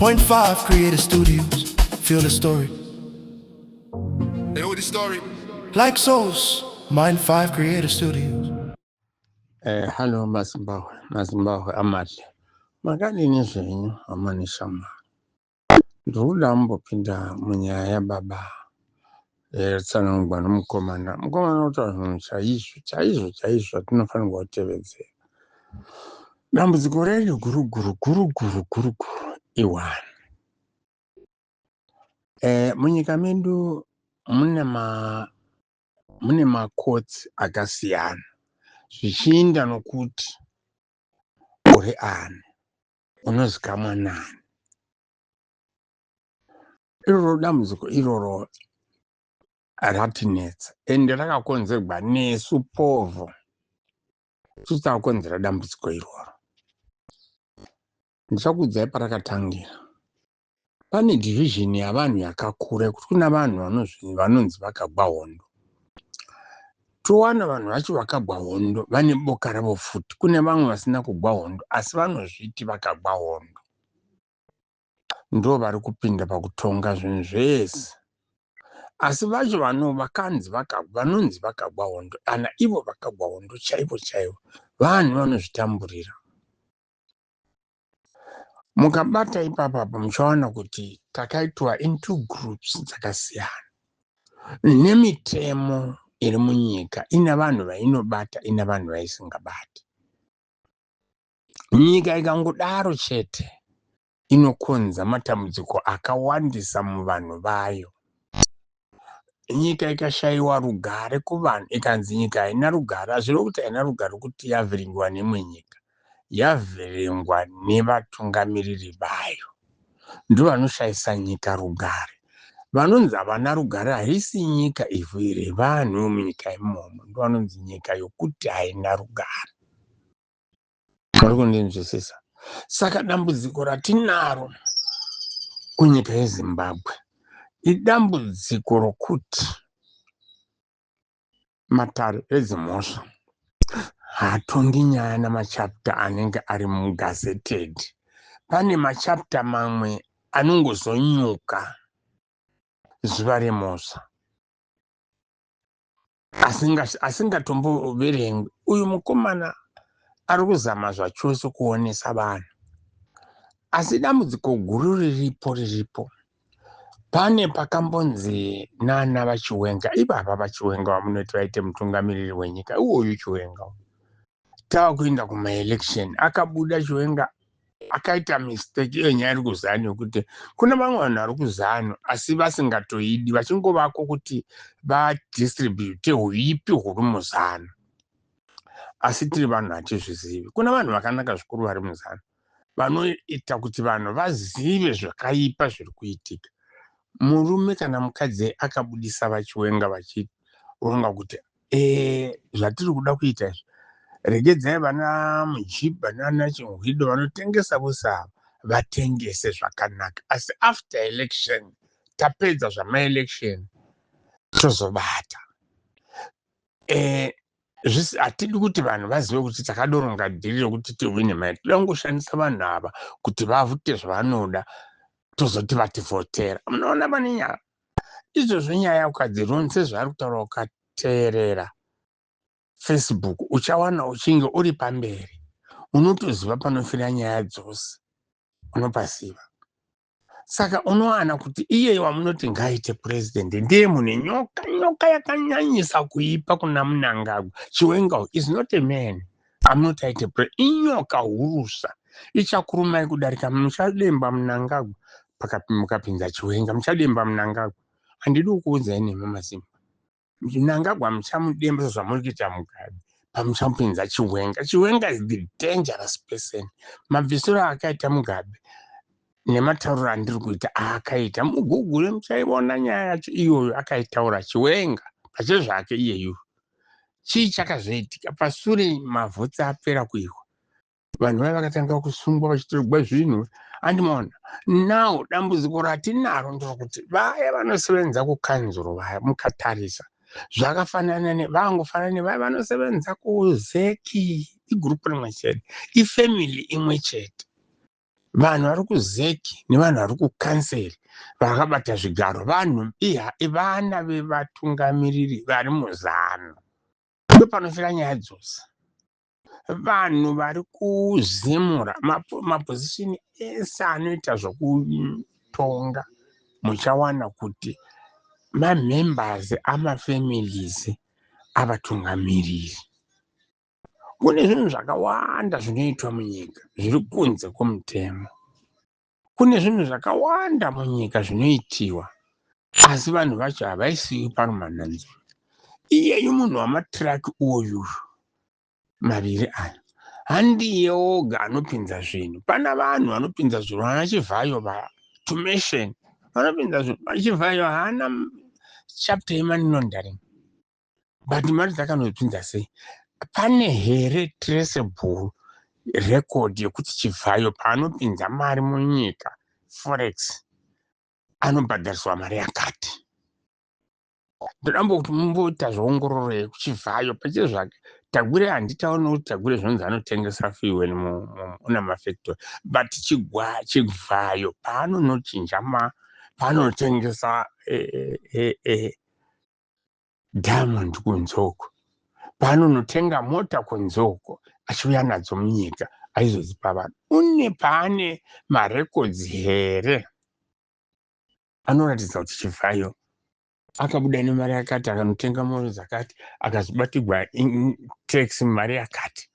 6.5 Creator Studios. Feel the story. They know the story. Like Souls, Mind 5 Creator Studios. Hello Masimbawe amahle. Makalini zvenyu amanishama. Ndouda pinda munyaya baba. Tsanangwa nomukomana. Mukomana utaura chaizvo tinofanirwa kutevedzera. Dambudziko redu guru iwani. Munyika medu mune makotsi akasiyana. Zvichiinda nokuti uri ani, unozikamwa nani. Iroro dambudziko iroro ratinetsa ende rakakonzerwa nesu povho titakonzera dambudziko iroro. Ndichakuudzai parakatangira. Pane division yavanhu yakakura kuti kuna vanhu vanonzi vakagwa hondo. Towana vanhu vacho vakagwa hondo vane boka ravo futi. Kune vamwe vasina kugwa hondo asi vanozviti vakagwa hondo. Ndo vari kupinda pakutonga zvinhu zvese. Asi vacho vanonzi vakagwa hondo kana ivo vakagwa hondo chaivo vanhu vanozvitamburira. Mukabata ipapa muchaona kuti takaitwa into groups dzakasiyana. Nemitemo iri munyika ina vanhu vainobata ina vanhu vaisingabati. Nyika ikangodaro chete inokonza matambudziko akawandisa muvanhu vayo. Nyika ikashaiwa rugare kuvanhu ikanzi nyika haina rugare, hazviri kuti haina rugare kuti yavhiringwa nemwe nyika. Yavhiringwa nevatungamiriri vayo. Ndo vanoshaisa nyika rugare. Vanonzi havana rugare haisi nyika iviri vanhu munyika imomo. Ndo vanonzi nyika yokuti haina rugare. Muri kundinzwisisa? Saka dambudziko ratinaro kunyika yeZimbabwe idambudziko rokuti matare edzimhosva haatongi nyaya namachapta anenge ari mugazeted. Pane machapta mamwe anongozonyuka zuva remhosva asingatomboverengwi. Uyu mukomana ari kuzama zvachose kuonesa vanhu. Asi dambudziko guru riripo. Pane pakambonzi nana vachiwenga. Ivava vachiwenga vamunoti vaite mutungamiriri wenyika. Uyu chiwenga tava kuenda kuma-election. Akabuda chiwenga akaita mistake yenyaya iri kuzanu yokuti kuna vamwe vanhu vari kuzanu asi vasingatoidi vachingovako kuti vadistribute huipi huri muzanu. Asi tiri vanhu hatizvizivi. Kuna vanhu vakanaka zvikuru vari muzanu vanoita kuti vanhu vazive zvakaipa zviri kuitika. Murume kana mukadzi akabudisa vachiwenga vachironga kuti zvatiri kuda kuita izvi, regedzai vana Mujibha nana Chingwido vanotengesa vose vatengese zvakanaka. Asi after election, tapedza zvama-election, tozobata. Hatidi kuti vanhu vazive kuti takadoronga dhiri rokuti tiwine mari. Toda kungoshandisa vanhu ava kuti vavhute zvavanoda tozoti vativhotera. Munoona pane nyaya. Izvozvo nyaya ukadzironza sezvaari kutaura ukateerera Facebook uchawana uchinge uri pamberi. Unotoziva panofira nyaya dzose. Unopaziva. Saka unowana kuti iye wamunoti ngaite president ndiye mune nyoka yakanyanyisa kuipa kuna Mnangagwa. Chiwenga is not a man. Amunoti aite president. Inyoka hurusa. Ichakurumai kudarika muchademba Mnangagwa. Mukapinza Chiwenga muchademba Mnangagwa. Handidi kukuudzai nemi Masimba. Mnangagwa muchamudemba zvamuri kuita Mugabe. Pamuchamupinza Chiwenga. Chiwenga is the dangerous person. Mabvisiro akaita Mugabe nematauriro andiri kuita akaita mugugure muchaiona nyaya yacho iyoyo akaitaura Chiwenga pachezvo zvake iyeyo. Chii chakazoitika pasure mavhotsi apera kuihwa. Vanhu vaya vakatanga kusungwa vachitorwa zvinhu. Andimona. Now dambudziko ratinaro ndokuti vaya vanosevenza kukanzuro vaya mukatarisa zvakafanana vangofanana nevaya vanosevenza kuZeki, igrupu rimwe chete, ifamily imwe chete. vanhu vari kuzeki nevanhu vari kukanseri vakabata zvigaro vanhu vana vevatungamiriri vari muzano. Ndo panofira nyaya dzose. Vanhu vari kuzemura mapozishini ese anoita zvokutonga muchawana kuti mamembers amafamilies avatungamiriri. Kune zvinhu zvakawanda zvinoitwa munyika zviri kunze kwomutemo. Kune zvinhu zvakawanda munyika zvinoitiwa asi vanhu vacho havaisiwi parumananzira. Iyeyu munhu wamatiraki uyu maviri aya handiye oga anopinza zvinhu. Pana vanhu vanopinza zvinhu vana Chivhayo vatumesheni vanopinza zvinhu. Chivhayo haana chapter yemoney laundering but mari dzakanopinza sei? Pane here traceable record yekuti Chivhayo paanopinza mari munyika forex anobhadhariswa mari yakati? Ndodamba kuti mumboita zvoongororo yekuchivhayo pache zvake. Tagwire handitaona kuti Tagwire zvinonzi anotengesa fuel muna mafactory but chivhayo paanonochinja paanotengesa diamond kunzoko, paanonotenga mota kunzoko achiuya nadzo munyika aizodzipa vanhu, une paane marekodzi here anoratidza kuti Chivhayo akabuda nemari yakati akanotenga mori dzakati akazobatirwa tax mari yakati.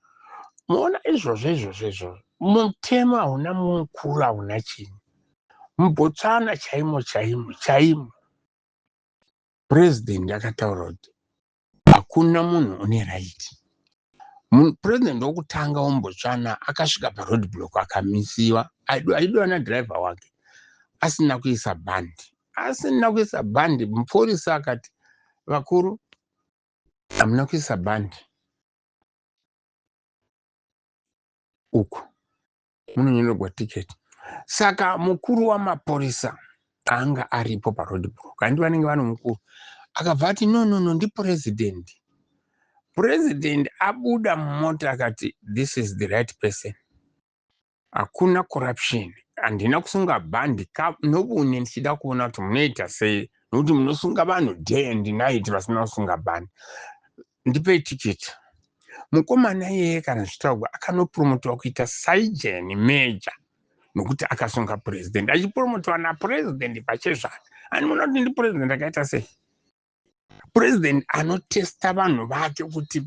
Muona izvozvo mutemo hauna mukuru hauna chinhu. Mubotswana chaimo president akataura kuti hakuna munhu une right. President wokutanga womubotswana akasvika paroad block akamisiwa aidiwa nadhiraivha wake asina kuisa bhandi. Muporisa akati vakuru hamuna kuisa bhandi uku munonyorerwa tiketi. Saka mukuru wamaporisa anga aripo paroad block handi vanenge vano mukuru akabva ati no ndipresident. President abuda mumota akati this is the right person, hakuna corruption, handina kusunga bhandi nobune ndichida kuona kuti munoita sei nokuti munosunga vanhu day and night vasina kusunga bhandi. Ndipei tiketi. Mukomana iyeye kana zvitaurwa akanopromotiwa kuita sergeant major nokuti akasunga president, achipromotiwa napresident pachezvake. Handimona kuti ndi president akaita sei? President anotesta vanhu vake kuti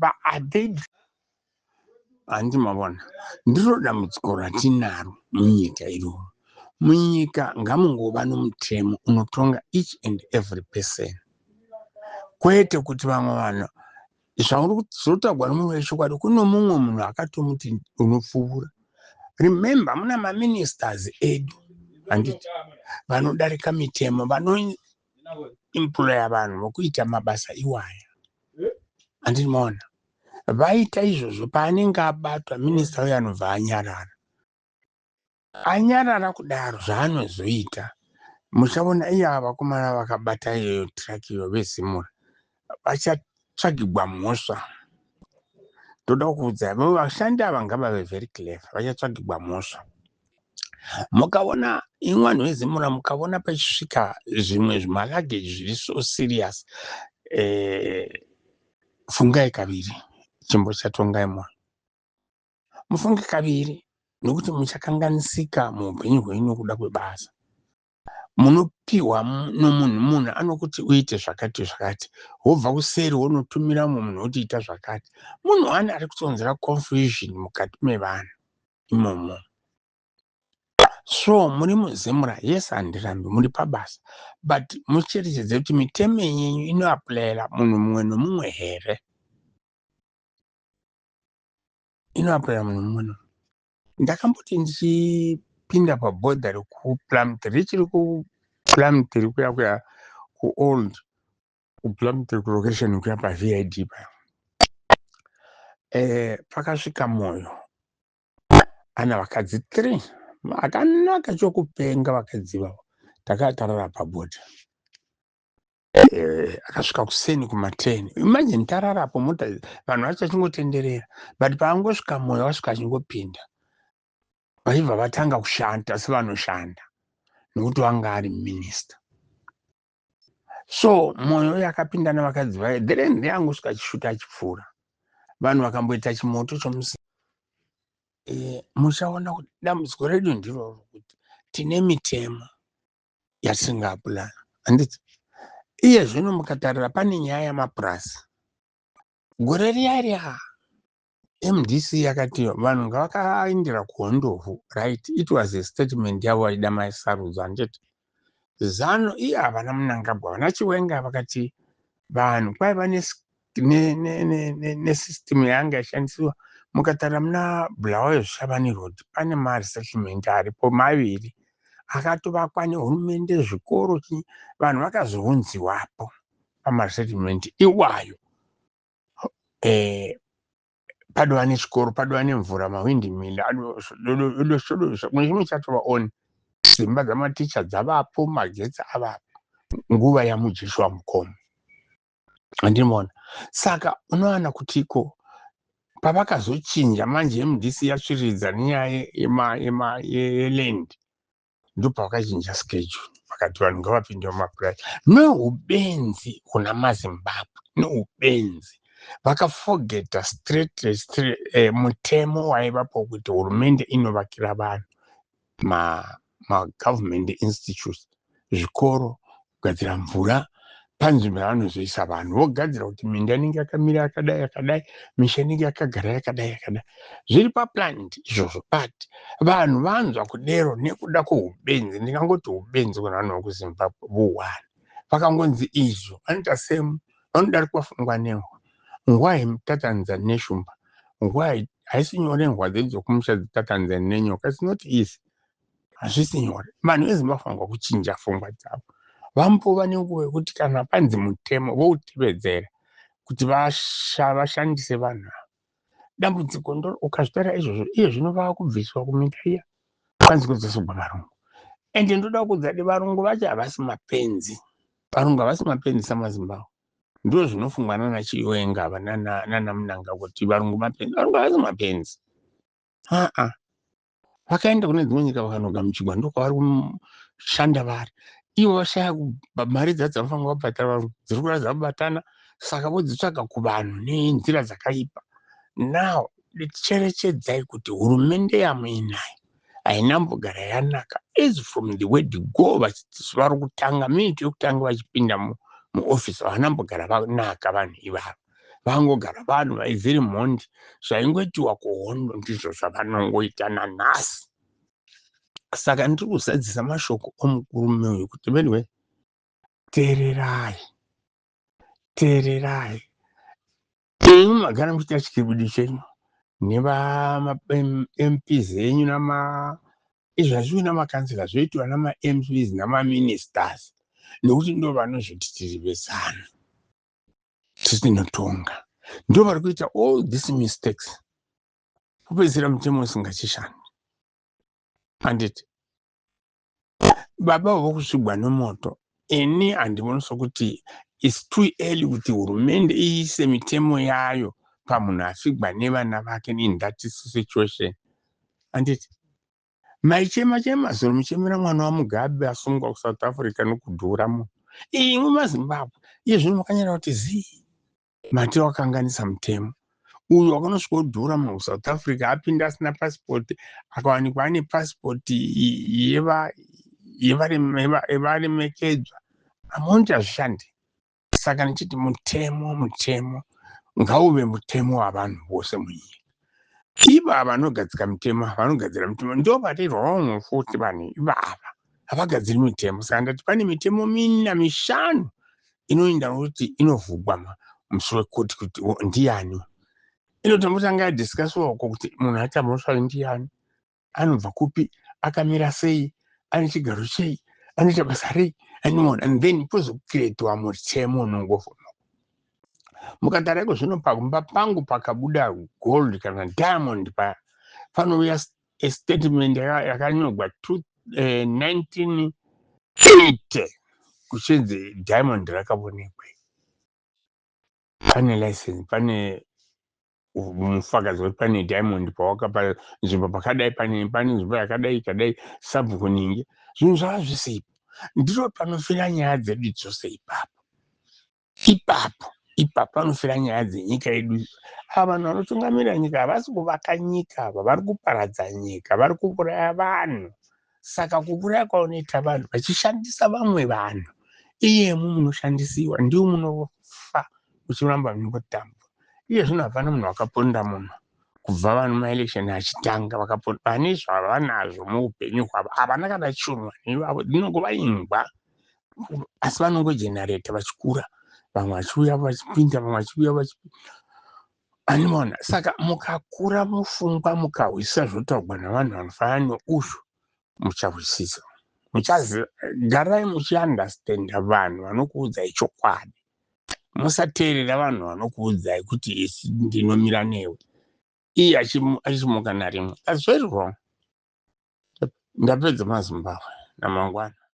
handi mavona. Ndiro dambudziko ratinaro munyika iro. Munyika ngamungova nomutemo unotonga each and every person. Kwete kuti vamwe vanhu zvotagwa nomunhu wechokwadi kuno mumwe munhu akatomuti unopfuura. Remember muna maministers edu handiti vanodarika mitemo vanoemploya vanhu vokuita mabasa iwaya. Handiti maona vaita izvozvo paanenge abatwa minista uyo anobva anyarara kudaro zvaanozoita muchaona iya vakomana vakabata iyo traki iyo vezimura vachatsvagigwa mhosva. Ndoda kuudza vashandi ava ngavave very clever, vachatsvagigwa mhosva. Mukaona vanhu vezimura mukaona pachisvika zvimwe zvimalageji zviri so serious, fungai kaviri chimbo chatongai mwoyo. Mufunge kaviri nokuti muchakanganisika muupenyu hwenyu kuda kwebasa. Munopiwa munhu anokuti uite zvakati wobva kuseri wonotumira munhu kuti ita zvakati. Munhu ari kutonzera confusion mukati mevanhu imomo. So muri muzimura, yes handirambi muri pabasa, but mucherechedze kuti mitemo yenyu inoaplayera munhu mumwe nomumwe here. Inoaplayera munhu mumwe. Ndakamboti ndichipinda pabhodha rekuPlumtree, richiri kuPlumtree kuya kuold kuPlumtree kulocation kuya paVID paya. Pakasvika moyo ana vakadzi 3 akanaka chokupenga vakadzi vavo. Takatarara pabhodha. Akasvika kuseni kuma10. Imagine tararapo mota vanhu vachachingotenderera but paangosvika moyo wasvika achingopinda. vaibva vatanga kushanda sevanoshanda nokuti vanga ari minista. So mwoyo yakapinda navakadzi vaye, then yangosvika achishuta achipfuura. Vanhu vakamboita chimoto chomusi. Muchaona kuti dambudziko redu ndiroro kuti tine mitemo yatisingapulana. Handiti iye zvino mukatarira pane nyaya yamapurasi. Gore riya MDC yakati vanhu ngavakaendera kuhondovhu, right? It was a statement yavo vaida maisarudza. Handiti zano iye havana Mnangagwa, vana Chiwenga vakati vanhu kwaiva nesystem yanga yashandisiwa. Mukatarira muna Bulawayo Shabani Road pane maresettlement aripo maviri akatovakwa nehurumende, zvikoro, vanhu vakazounziwapo pamaresettlement iwayo. Padova nechikoro, padova nemvura, mawindmill chatova on, dzimba dzamaticha dzavapo, magetsi avapo nguva yamuJoshua Mukomo. Andinoona saka unowana kutiko pavakazochinja manje MDC yatsviridza nenyaya yeland ndopavakachinja schedule vakati vanhu ngavapinde mumapurasi. Neubenzi kuna maZimbabwe, neubenzi vakafogeta mutemo waivapo kuti hurumende inovakira vanhu magovernment institutes, zvikoro, kugadzira mvura panzvimbo yavanozoisa vanhu. Vogadzira kuti minda inenge yakamira yakadai yakadai, misha inenge yakagara yakadai yakadai, zviri paplanned izvozvo. But vanhu vanzwa kudero nekuda kweubenzi, ndingangoti ubenzi kuna vanhu vekuZimbabwe vohwana, vakangonzi izvo vanoita semu vanodarikwa fungwa nehwa. Ngwa yemutatanzani neshumba, ngwa haisi nyore ngwa dzedu dzokumusha dzitatanzani nenyoka, it's not easy, hazvisi nyore. Vanhu veZimbabwe vangwa kuchinja pfungwa dzavo, vambova nenguva yekuti kana panzi mutemo voutevedzera kuti vashandise vanhu ava. Dambudziko ndoro ukazvitarira izvozvo iye zvino vakubviswa kuminda iya kwanzi kudzosogwa varungu. Ende ndoda kudzati varungu vacho havasi mapenzi, varungu havasi mapenzi samaZimbabwe. Ndo zvinofungwa nana Chiwenga nana Mnangagwa kuti varungu mapenzi. Varungu havasi mapenzi. Vakaenda kune dzimwe nyika vakanogamuchirwa ndokwavari kushanda vari. Ivo vashaya mari dzavanofanira kubhadhara varungu dziri kuradza kubatana, saka vodzitsvaga kuvanhu nenzira dzakaipa. Now cherechedzai kuti hurumende yamuinayo hainambogara yanaka as from the word go. Vachiti vari kutanga minute yokutanga vachipinda muofisi havanambogara vanaka vanhu ivavo, vangogara vanhu vaivhiri mhondi, zvaingoitiwa kuhondo ndizvo zvavanongoita nanhasi. Saka ndiri kuzadzisa mashoko omukurume uyu kuti anyway, teererai, teererai. Imi magara muchiita chikiribidi chenyu neva-MPs enyu izvo hazviwi namakansela, zvoitwa nama-MPs nama-ministers, nokuti ndo vanozvoti tiri vezano tisinotonga, ndo vari kuita all these mistakes, kupedzisira mutemo usingachishandi. Handiti baba vokusvigwa nemoto, ini handioni sokuti it's too early kuti hurumende iise mitemo yayo pamunhu afigwa nevana vake in that situation. Handiti maichema zoro muchemera mwana waMugabe asungwa kuSouth Africa nokudhura munhu. Imwe maZimbabwe iye zvino makanyara kuti zii mati wakanganisa mutemo uyu wakanosvika kudhura munhu kuSouth Africa apinda asina passport, akawanikwa ane passport yevaremekedzwa, amaonti hazvishandi. Saka ndichiti mutemo ngauve mutemo wavanhu vose munyika. Iva vanogadzira mutemo, vanogadzira mutemo ndo vari wrong futi vanhu ivava havagadziri mitemo. Saka ndati pane mitemo 4 5 inoenda nokuti inovhugwa mushure kuti ndiani inotambotanga yadhiskasiwa uko kuti munhu achamhosva ndiani, anobva kupi, akamira sei, ane chigaro chei, anoita basa rei, and then pozokiretwa mutemo unongovhuma. Mukatarira iko zvino pagumba pangu pakabuda gold kana diamond panouya statement yakanyorwa 1980 kuchinzi diamond rakaonekwa. Pane license, pane mufakazi wepane Diamond pawakapa nzvimbo pakadai pane nzvimbo yakadai sabhuku ningi zvinhu zvava zvese ipo ndiro panofira nyaya dzedu dzose ipapo panofira nyaya dzenyika yedu. Ava vanhu vanotungamirira nyika havasi kuvaka nyika ava, vari kuparadza nyika, vari kuuraya vanhu. Saka kuuraya kwaunoita vanhu vachishandisa vamwe vanhu, iyemu munoshandisiwa ndiwo munofa muchiramba munotamba. Iye zvino hapana munhu wakaponda munhu kubva vanhu maelekshoni achitanga vakaponda pane zvavanazvo muupenyu hwavo havana kana chunwa nevavo dzinongova ingwa asi vanongojenareta vachikura vamwe vachiuya vachipinda vamwe vachiuya vachipinda animaona. Saka mukakura mupfungwa mukarwisisa zvotaurwa navanhu vanofanana neuzvu mucharwisisa muchaziva. Garai muchiandastenda vanhu vanokuudzai chokwadi, musateerera vanhu vanokuudzai kuti isi ndinomira newe iye achimuka narimwe. That's very wrong. Ndapedza maZimbabwe namangwana.